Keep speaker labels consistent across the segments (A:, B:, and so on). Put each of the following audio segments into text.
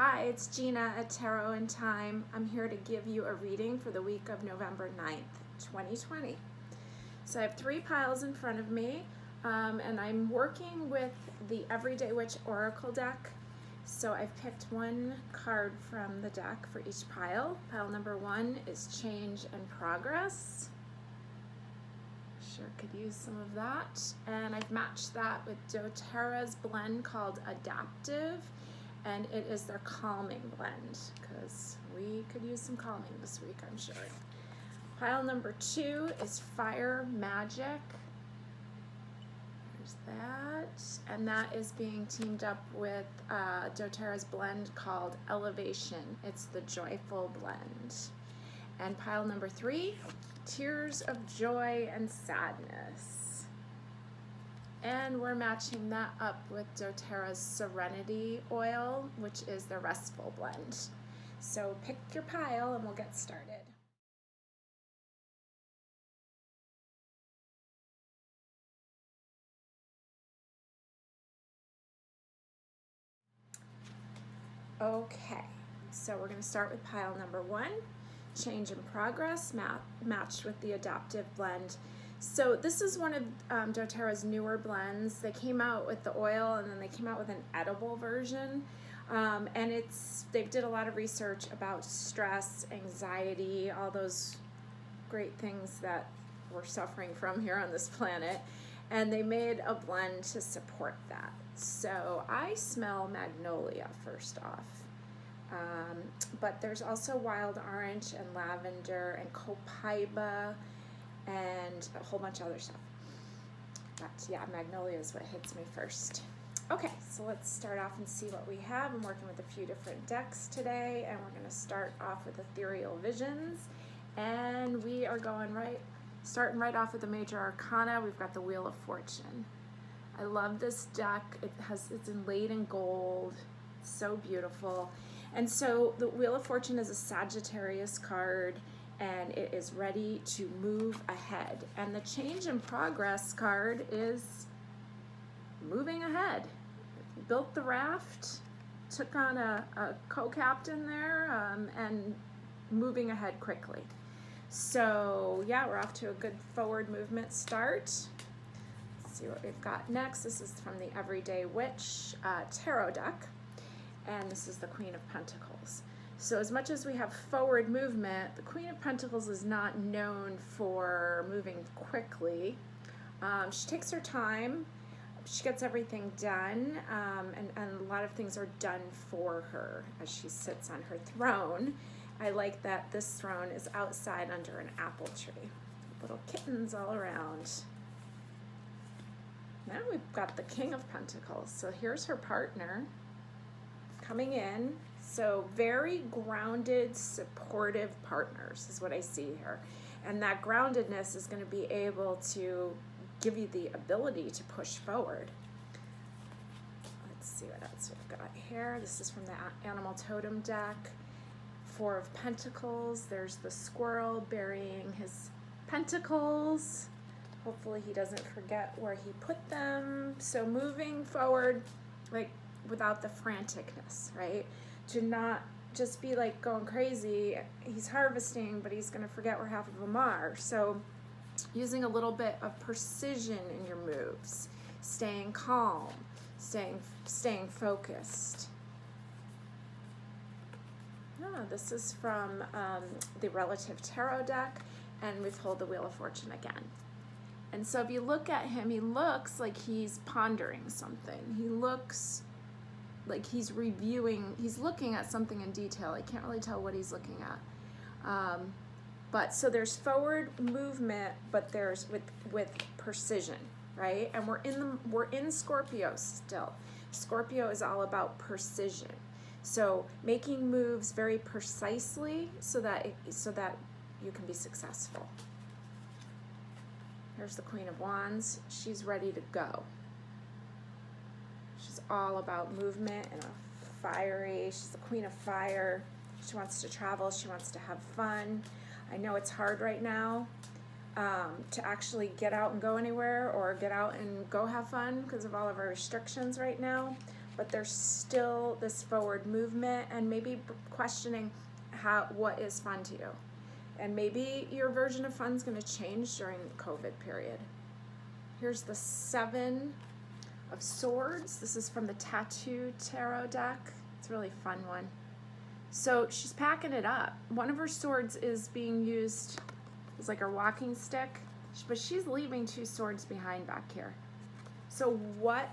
A: Hi, it's Gina at Tarot in Time. I'm here to give you a reading for the week of November 9th, 2020. So I have 3 piles in front of me, and I'm working with the Everyday Witch Oracle deck. So I've picked one card from the deck for each pile. Pile number 1 is Change and Progress. Sure could use some of that. And I've matched that with doTERRA's blend called Adaptive. And it is their calming blend because we could use some calming this week, I'm sure. Pile number 2 is Fire Magic. There's that. And that is being teamed up with doTERRA's blend called Elevation. It's the Joyful blend. And pile number 3, Tears of Joy and Sadness. And we're matching that up with doTERRA's Serenity oil, which is the Restful blend. So pick your pile and we'll get started. Okay, so we're going to start with pile number 1, Change and Progress, matched with the Adaptive blend. So this is one of doTERRA's newer blends. They came out with the oil and then they came out with an edible version. And they did a lot of research about stress, anxiety, all those great things that we're suffering from here on this planet. And they made a blend to support that. So I smell magnolia first off. But there's also wild orange and lavender and copaiba and a whole bunch of other stuff. But yeah, magnolia is what hits me first. Okay, so let's start off and see what we have. I'm working with a few different decks today, and we're going to start off with Ethereal Visions. And we are starting right off with the Major Arcana. We've got the Wheel of Fortune. I love this deck. It's inlaid in gold. It's so beautiful. And so the Wheel of Fortune is a Sagittarius card, and it is ready to move ahead. And the Change and Progress card is moving ahead. Built the raft, took on a co-captain there, and moving ahead quickly. So yeah, we're off to a good forward movement start. Let's see what we've got next. This is from the Everyday Witch tarot deck, and this is the Queen of Pentacles. So as much as we have forward movement, the Queen of Pentacles is not known for moving quickly. She takes her time. She gets everything done, and a lot of things are done for her as she sits on her throne. I like that this throne is outside under an apple tree. Little kittens all around. Now we've got the King of Pentacles. So here's her partner coming in. So very grounded, supportive partners is what I see here. And that groundedness is going to be able to give you the ability to push forward. Let's see what else we've got here. This is from the Animal Totem deck. 4 of Pentacles. There's the squirrel burying his pentacles. Hopefully he doesn't forget where he put them. So moving forward, like without the franticness, right? To not just be like going crazy. He's harvesting, but he's going to forget where half of them are. So using a little bit of precision in your moves, staying calm, staying focused. This is from the Relative Tarot deck, and we've pulled the Wheel of Fortune again. And so if you look at him, he looks like he's pondering something. He looks like he's looking at something in detail. I can't really tell what he's looking at. But so there's forward movement, but there's with precision, right? And we're in Scorpio still. Scorpio is all about precision. So making moves very precisely so that you can be successful. Here's the Queen of Wands. She's ready to go. She's all about movement and she's the Queen of Fire. She wants to travel. She wants to have fun. I know it's hard right now to actually get out and go anywhere or get out and go have fun because of all of our restrictions right now. but there's still this forward movement, and maybe questioning what is fun to you. And maybe your version of fun is going to change during the COVID period. Here's the 7 of Swords. This is from the Tattoo Tarot deck. It's a really fun one. So she's packing it up. One of her swords is being used as like her walking stick, but she's leaving 2 swords behind back here. So what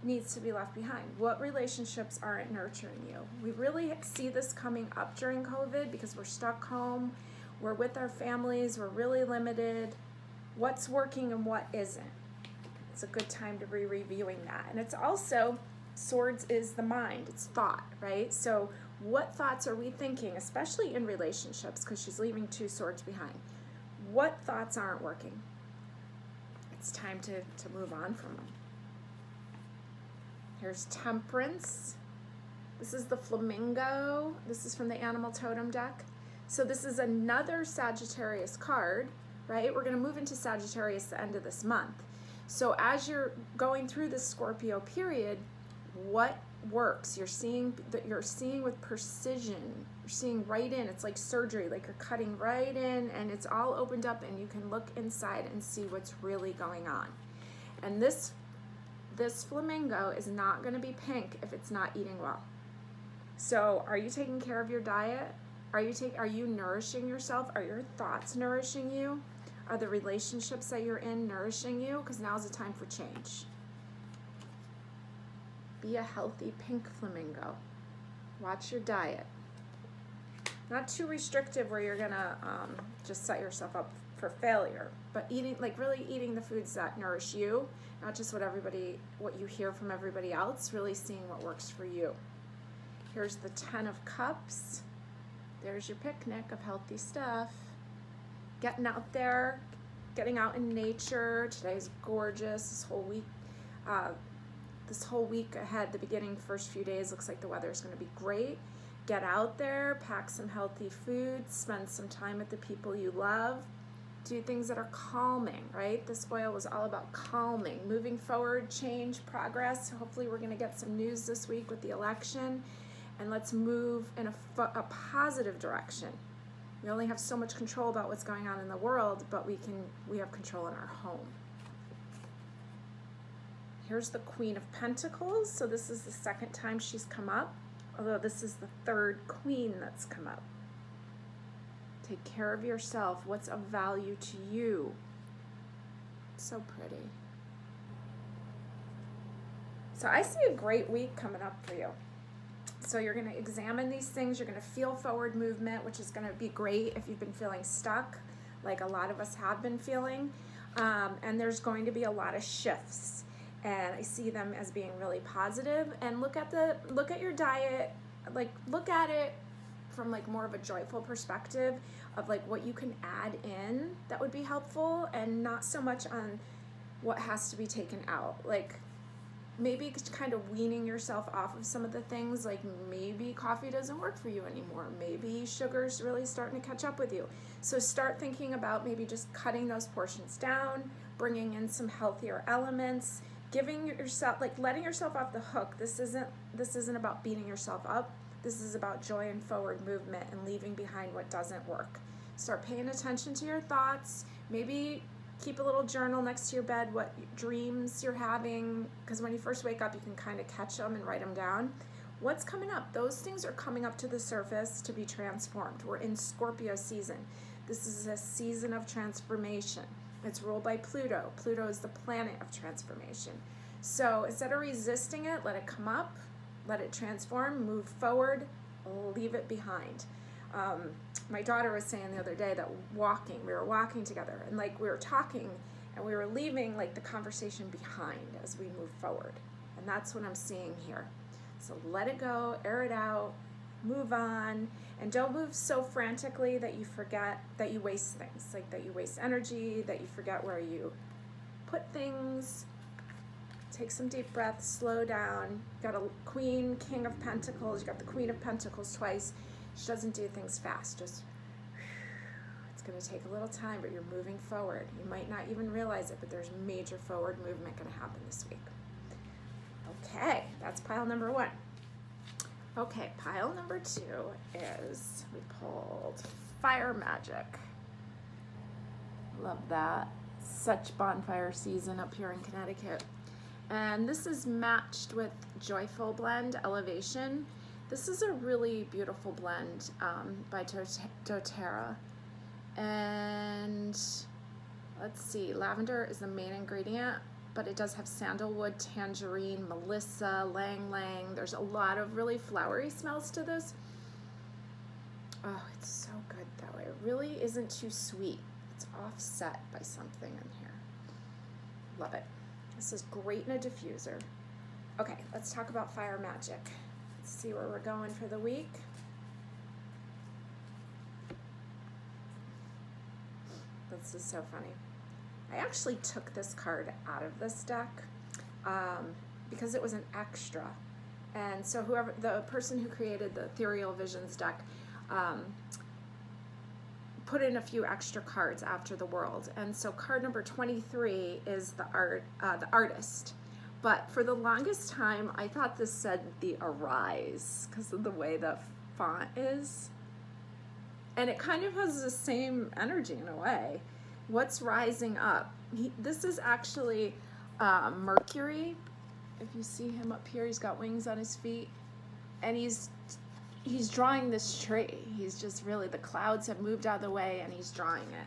A: needs to be left behind? What relationships aren't nurturing you? We really see this coming up during COVID because we're stuck home, we're with our families, we're really limited. What's working and what isn't? It's a good time to be reviewing that. And it's also, Swords is the mind, it's thought, right? So what thoughts are we thinking, especially in relationships, because she's leaving 2 swords behind? What thoughts aren't working? It's time to move on from them. Here's Temperance. This is the Flamingo. This is from the Animal Totem deck. So this is another Sagittarius card, right? We're going to move into Sagittarius the end of this month. So as you're going through this Scorpio period, what works? You're seeing with precision. You're seeing right in. It's like surgery, like you're cutting right in, and it's all opened up, and you can look inside and see what's really going on. And this flamingo is not going to be pink if it's not eating well. So are you taking care of your diet? Are you nourishing yourself? Are your thoughts nourishing you? Are the relationships that you're in nourishing you? Because now's the time for change. Be a healthy pink flamingo. Watch your diet. Not too restrictive where you're gonna just set yourself up for failure, but really eating the foods that nourish you, not just what you hear from everybody else, really seeing what works for you. Here's the 10 of Cups. There's your picnic of healthy stuff. Getting out there, getting out in nature. Today's gorgeous. This whole week ahead, the beginning, first few days, looks like the weather's going to be great. Get out there, pack some healthy food, spend some time with the people you love. Do things that are calming, right? This oil was all about calming, moving forward, change, progress. Hopefully we're going to get some news this week with the election, and let's move in a positive direction. We only have so much control about what's going on in the world, but we have control in our home. Here's the Queen of Pentacles. So this is the 2nd time she's come up, although this is the 3rd queen that's come up. Take care of yourself. What's of value to you? So pretty. So I see a great week coming up for you. So you're going to examine these things. You're going to feel forward movement, which is going to be great if you've been feeling stuck, like a lot of us have been feeling. And there's going to be a lot of shifts. And I see them as being really positive. And look at your diet, look at it from more of a joyful perspective of what you can add in that would be helpful, and not so much on what has to be taken out. Maybe kind of weaning yourself off of some of the things, maybe coffee doesn't work for you anymore. Maybe sugar's really starting to catch up with you. So start thinking about maybe just cutting those portions down, bringing in some healthier elements, giving yourself, letting yourself off the hook. This isn't about beating yourself up. This is about joy and forward movement and leaving behind what doesn't work. Start paying attention to your thoughts. Maybe keep a little journal next to your bed, what dreams you're having, because when you first wake up, you can kind of catch them and write them down. What's coming up? Those things are coming up to the surface to be transformed. We're in Scorpio season. This is a season of transformation. It's ruled by Pluto. Pluto is the planet of transformation. So instead of resisting it, let it come up, let it transform, move forward, leave it behind. My daughter was saying the other day that we were walking together, and we were talking, and we were leaving the conversation behind as we move forward. And that's what I'm seeing here. So let it go, air it out, move on, and don't move so frantically that you forget, that you waste things, that you waste energy, that you forget where you put things. Take some deep breaths, slow down. You got a Queen, King of Pentacles, you got the Queen of Pentacles twice. She doesn't do things fast, it's going to take a little time, but you're moving forward. You might not even realize it, but there's major forward movement going to happen this week. Okay, that's pile number 1. Okay, pile number 2 is, we pulled Fire Magic. Love that. Such bonfire season up here in Connecticut. And this is matched with Joyful Blend Elevation. This is a really beautiful blend by doTERRA. And let's see, lavender is the main ingredient, but it does have sandalwood, tangerine, melissa, lang lang. There's a lot of really flowery smells to this. Oh, it's so good though. It really isn't too sweet. It's offset by something in here. Love it. This is great in a diffuser. Okay, let's talk about Fire Magic. Let's see where we're going for the week. This is so funny. I actually took this card out of this deck because it was an extra. And so the person who created the Ethereal Visions deck put in a few extra cards after the world. And so card number 23 is the artist. But for the longest time, I thought this said the Arise because of the way the font is. And it kind of has the same energy in a way. What's rising up? This is actually Mercury. If you see him up here, he's got wings on his feet. And he's drawing this tree. He's just really, the clouds have moved out of the way and he's drawing it.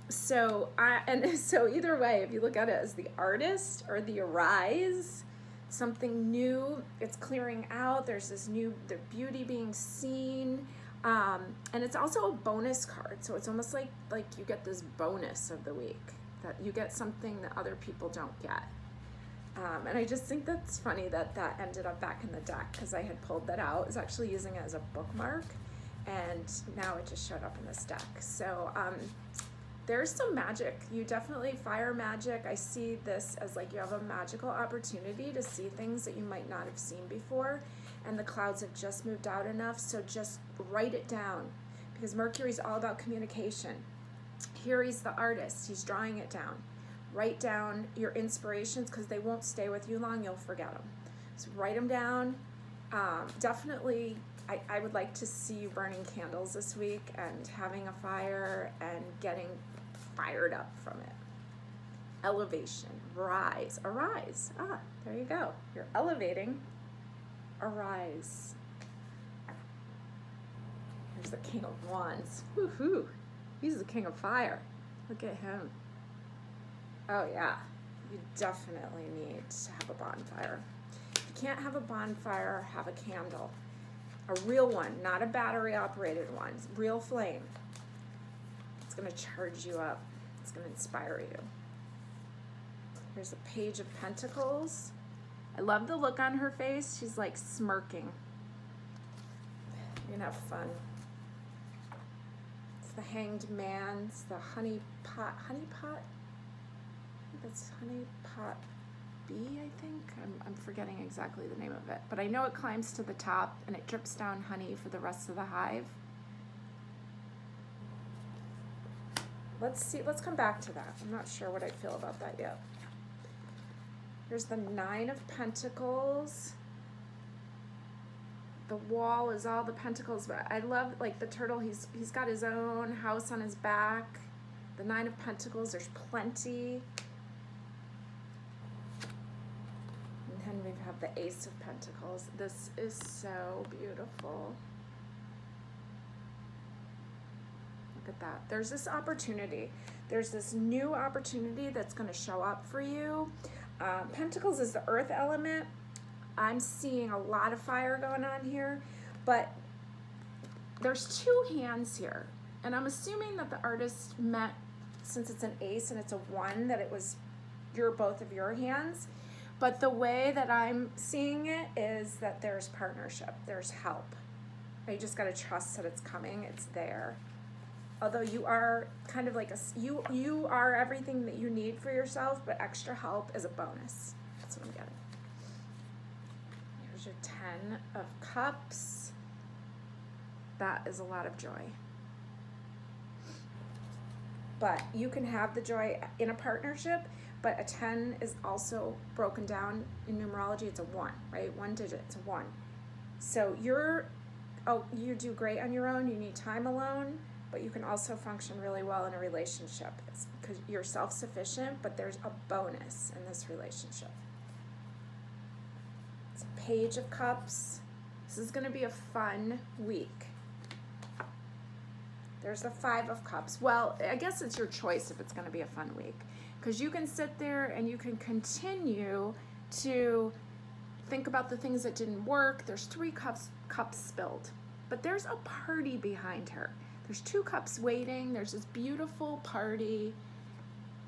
A: So either way, if you look at it as the artist or the Arise, something new, it's clearing out. There's this the beauty being seen. And it's also a bonus card. So it's almost like you get this bonus of the week, that you get something that other people don't get. And I just think that's funny that ended up back in the deck because I had pulled that out. I was actually using it as a bookmark, and now it just showed up in this deck. So there's some magic. You definitely, Fire Magic, I see this as like you have a magical opportunity to see things that you might not have seen before, and the clouds have just moved out enough, so just write it down because Mercury's all about communication. Here he's the artist, he's drawing it down. Write down your inspirations because they won't stay with you long, you'll forget them. So write them down. Definitely, I would like to see you burning candles this week and having a fire and getting fired up from it. Elevation, rise, arise. Ah, there you go. You're elevating, arise. Here's the King of Wands. Woohoo! He's the King of Fire. Look at him. Oh yeah, you definitely need to have a bonfire. If you can't have a bonfire, have a candle. A real one, not a battery operated one. Real flame. It's gonna charge you up. It's gonna inspire you. Here's the Page of Pentacles. I love the look on her face. She's like smirking. You're gonna have fun. It's the Hanged Man. It's the honey pot. That's honey pot bee, I think. I'm forgetting exactly the name of it, but I know it climbs to the top and it drips down honey for the rest of the hive. Let's see, let's come back to that. I'm not sure what I feel about that yet. Here's the Nine of Pentacles. The wall is all the pentacles, but I love like the turtle, he's got his own house on his back. The Nine of Pentacles, there's plenty. And we have the Ace of Pentacles. This is so beautiful. Look at that. There's this opportunity. There's this new opportunity that's going to show up for you. Pentacles is the earth element. I'm seeing a lot of fire going on here, but there's two hands here. And I'm assuming that the artist meant, since it's an ace and it's a one, that it was both of your hands. But the way that I'm seeing it is that there's partnership, there's help. You just got to trust that it's coming, it's there. Although you are kind of like you are everything that you need for yourself, but extra help is a bonus. That's what I'm getting. Here's your 10 of Cups. That is a lot of joy. But you can have the joy in a partnership, but a 10 is also broken down in numerology. It's a 1, right? One digit, it's a 1. So you do great on your own. You need time alone, but you can also function really well in a relationship because you're self-sufficient, but there's a bonus in this relationship. It's a Page of Cups. This is going to be a fun week. There's the 5 of Cups. Well, I guess it's your choice if it's going to be a fun week, because you can sit there and you can continue to think about the things that didn't work. There's 3 cups spilled, but there's a party behind her. There's 2 cups waiting. There's this beautiful party.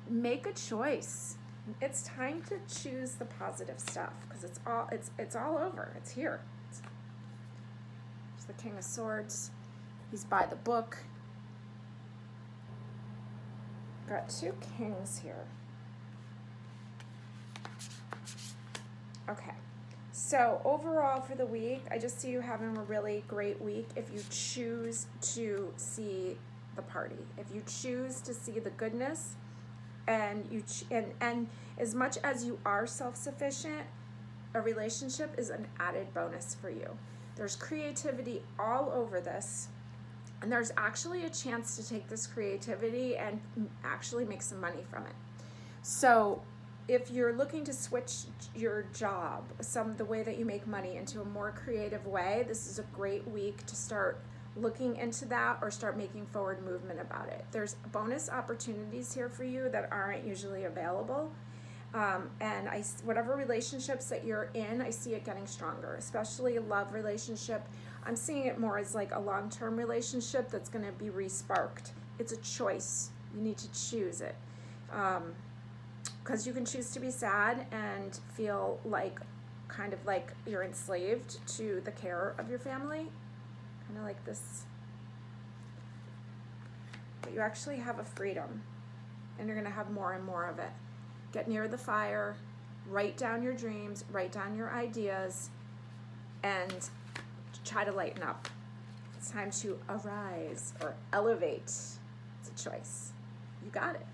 A: Make a choice. It's time to choose the positive stuff, because it's all over. It's here. There's the King of Swords. He's by the book. Got 2 kings here. Okay. So overall for the week, I just see you having a really great week if you choose to see the party. If you choose to see the goodness, and and as much as you are self-sufficient, a relationship is an added bonus for you. There's creativity all over this, and there's actually a chance to take this creativity and actually make some money from it. So if you're looking to switch your job, the way that you make money, into a more creative way, this is a great week to start looking into that or start making forward movement about it. There's bonus opportunities here for you that aren't usually available. And whatever relationships that you're in, I see it getting stronger, especially a love relationship. I'm seeing it more as like a long-term relationship that's going to be re-sparked. It's a choice. You need to choose it. Because you can choose to be sad and feel like kind of like you're enslaved to the care of your family, kind of like this. But you actually have a freedom, and you're going to have more and more of it. Get near the fire, write down your dreams, write down your ideas, and try to lighten up. It's time to arise or elevate. It's a choice. You got it.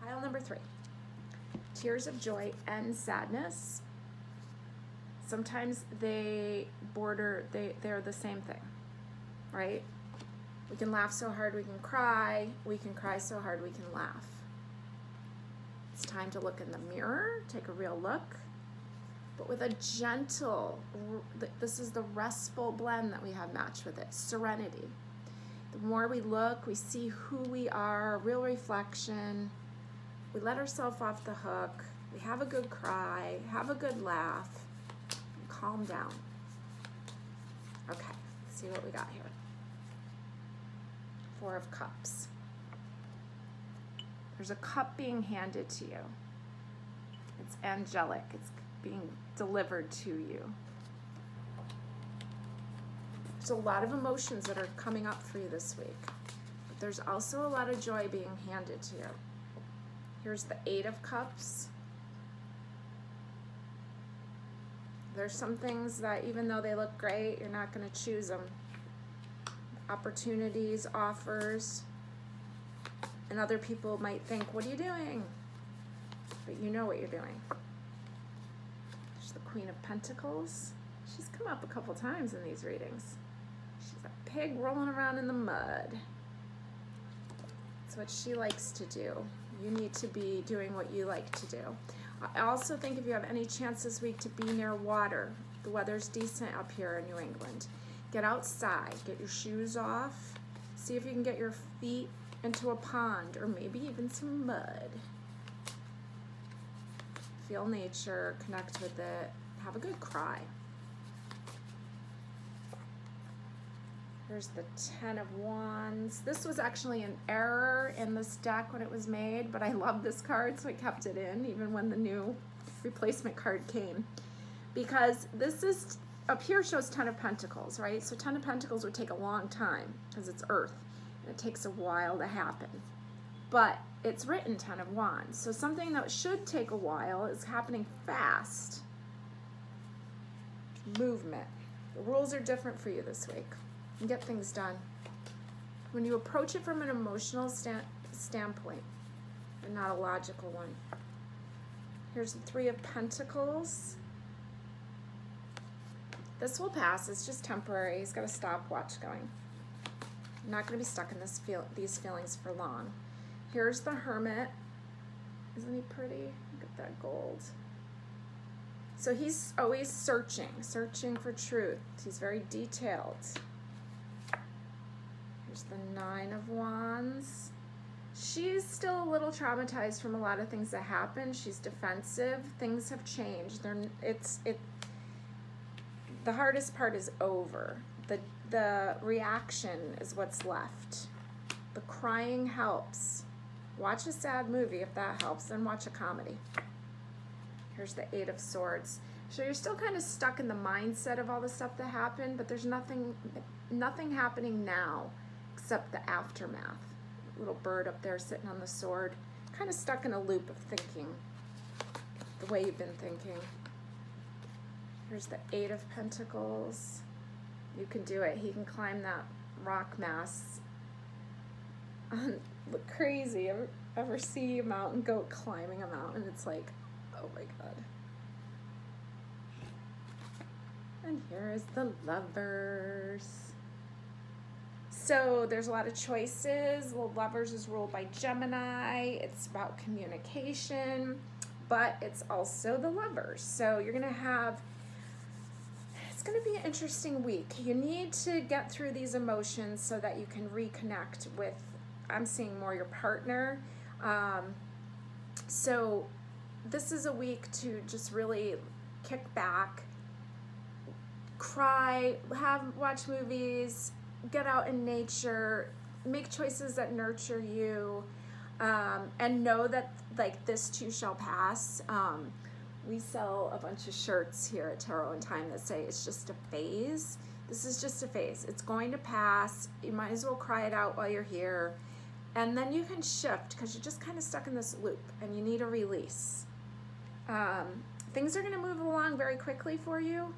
A: Pile number 3. Tears of joy and sadness. Sometimes they're the same thing, right? We can laugh so hard we can cry. We can cry so hard we can laugh. It's time to look in the mirror, take a real look, but with a gentle, this is the restful blend that we have matched with it, serenity. The more we look, we see who we are, real reflection. We let ourselves off the hook. We have a good cry, have a good laugh, and calm down. Okay, let's see what we got here. 4 of Cups. There's a cup being handed to you. It's angelic. It's being delivered to you. There's a lot of emotions that are coming up for you this week. But there's also a lot of joy being handed to you. Here's the 8 of Cups. There's some things that even though they look great, you're not going to choose them. Opportunities, offers, and other people might think, what are you doing? But you know what you're doing. There's the Queen of Pentacles. She's come up a couple times in these readings. She's a pig rolling around in the mud. That's what she likes to do. You need to be doing what you like to do. I also think if you have any chance this week to be near water, the weather's decent up here in New England. Get outside, get your shoes off, see if you can get your feet into a pond or maybe even some mud. Feel nature, connect with it, have a good cry. Here's the 10 of Wands. This was actually an error in this deck when it was made, but I love this card, so I kept it in even when the new replacement card came. Because this is, up here shows 10 of Pentacles, right? So 10 of Pentacles would take a long time because it's Earth, and it takes a while to happen. But it's written 10 of Wands, so something that should take a while is happening fast. Movement. The rules are different for you this week. And get things done. When you approach it from an emotional standpoint and not a logical one, Here's the Three of Pentacles. This will pass. It's just temporary. He's got a stopwatch going. I'm not going to be stuck in these feelings for long. Here's the Hermit. Isn't he pretty? Look at that gold. So he's always searching for truth. He's very detailed. Here's the Nine of Wands. She's still a little traumatized from a lot of things that happened. She's defensive. Things have changed. The hardest part is over. The reaction is what's left. The crying helps. Watch a sad movie if that helps, then watch a comedy. Here's the Eight of Swords. So you're still kind of stuck in the mindset of all the stuff that happened, but there's nothing happening now except the aftermath. Little bird up there sitting on the sword, kind of stuck in a loop of thinking the way you've been thinking. Here's the Eight of Pentacles. You can do it. He can climb that rock mass. Look crazy. Ever see a mountain goat climbing a mountain? It's like, oh my God. And here is the Lovers. So there's a lot of choices. The Lovers is ruled by Gemini. It's about communication, but it's also the Lovers. So you're going to have, it's going to be an interesting week. You need to get through these emotions so that you can reconnect with, I'm seeing more your partner. So this is a week to just really kick back, cry, watch movies, get out in nature, make choices that nurture you, and know that like this too shall pass. We sell a bunch of shirts here at Tarot in Time that say it's just a phase. This is just a phase. It's going to pass. You might as well cry it out while you're here. And then you can shift because you're just kind of stuck in this loop and you need a release. Things are going to move along very quickly for you.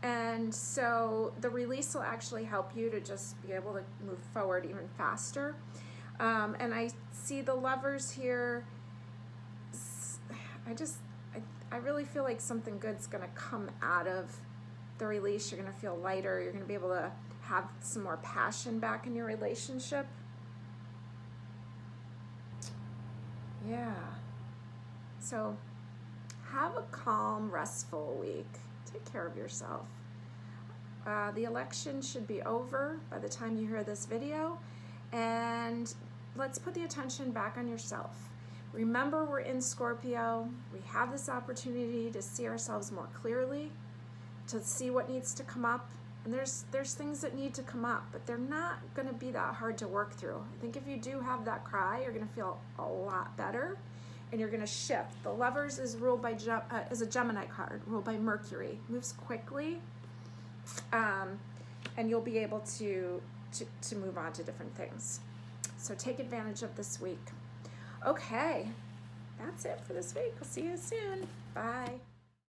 A: And so the release will actually help you to just be able to move forward even faster. And I see the Lovers here. I really feel like something good's going to come out of the release. You're going to feel lighter. You're going to be able to have some more passion back in your relationship. Yeah. So have a calm, restful week. Take care of yourself. The election should be over by the time you hear this video, and let's put the attention back on yourself. Remember, we're in Scorpio. We have this opportunity to see ourselves more clearly, to see what needs to come up. And there's things that need to come up, but they're not going to be that hard to work through. I think if you do have that cry, you're going to feel a lot better, and you're going to shift. The Lovers is ruled by is a Gemini card, ruled by Mercury. Moves quickly, and you'll be able to move on to different things. So take advantage of this week. Okay, that's it for this week. I'll see you soon. Bye.